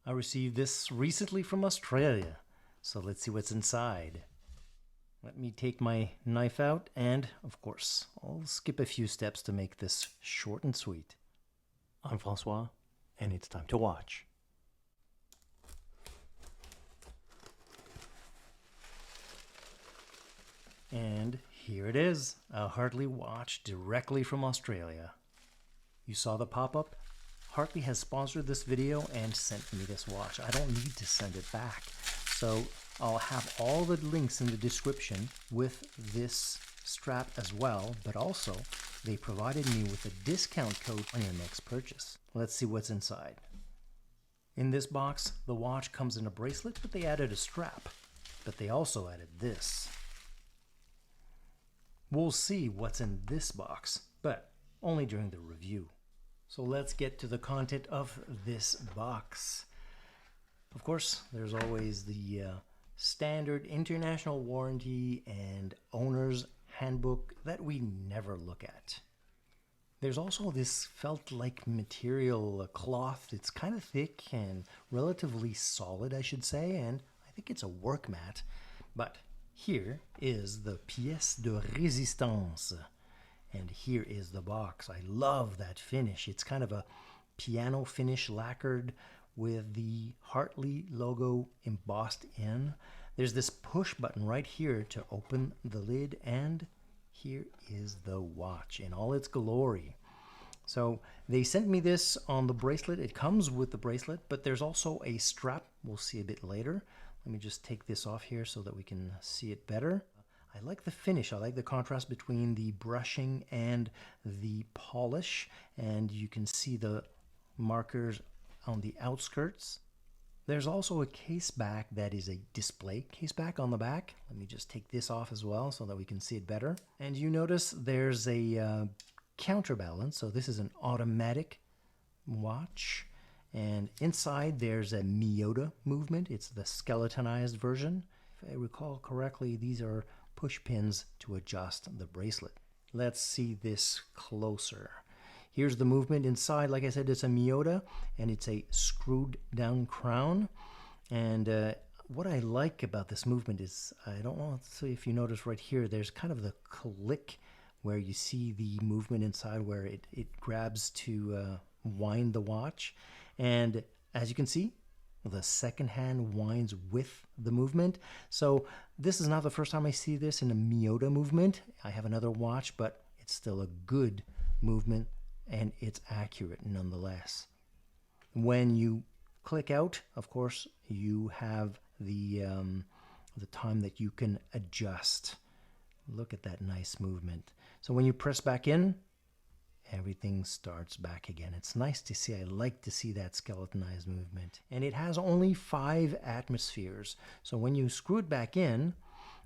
I received this recently from Australia, so let's see what's inside. Let me take my knife out, and of course, I'll skip a few steps to make this short and sweet. I'm Francois, and it's time to watch. And here it is, a Hartley watch directly from Australia. You saw the pop-up? Hartley has sponsored this video and sent me this watch. I don't need to send it back. So I'll have all the links in the description with this strap as well, but also they provided me with a discount code on your next purchase. Let's see what's inside. In this box, the watch comes in a bracelet, but they added a strap. But they also added this. We'll see what's in this box, but only during the review. So let's get to the content of this box. Of course, there's always the standard international warranty and owner's handbook that we never look at. There's also this felt-like material cloth. It's kind of thick and relatively solid, I should say, and I think it's a work mat. But here is the pièce de résistance. And here is the box. I love that finish. It's kind of a piano finish lacquered with the Hartley logo embossed in. There's this push button right here to open the lid, and here is the watch in all its glory. So they sent me this on the bracelet. It comes with the bracelet, but there's also a strap. We'll see a bit later. Let me just take this off here so that we can see it better. I like the finish. I like the contrast between the brushing and the polish, and you can see the markers on the outskirts. There's also a case back that is a display case back on the back. Let me just take this off as well so that we can see it better. And you notice there's a counterbalance. So this is an automatic watch. And inside there's a moto movement. It's the skeletonized version. If I recall correctly, these are push pins to adjust the bracelet. Let's see this closer. Here's the movement inside. Like I said, it's a moto, and it's a screwed down crown. And what I like about this movement is, I don't know if you notice right here, there's kind of the click where you see the movement inside where it grabs to wind the watch. And as you can see, the second hand winds with the movement. So this is not the first time I see this in a moto movement. I have another watch, but it's still a good movement and it's accurate nonetheless. When you click out, of course, you have the time that you can adjust. Look at that nice movement. So when you press back in, everything starts back again. It's nice to see. I like to see that skeletonized movement. And it has only 5 atmospheres. So when you screw it back in,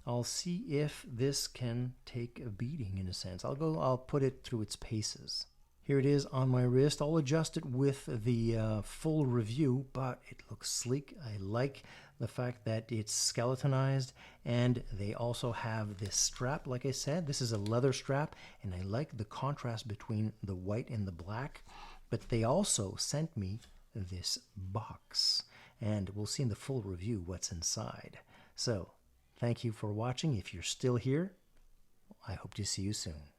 I'll see if this can take a beating in a sense. I'll put it through its paces. Here it is on my wrist. I'll adjust it with the full review, but it looks sleek. I like the fact that it's skeletonized, and they also have this strap. Like I said, this is a leather strap, and I like the contrast between the white and the black. But they also sent me this box, and we'll see in the full review what's inside. So thank you for watching. If you're still here, I hope to see you soon.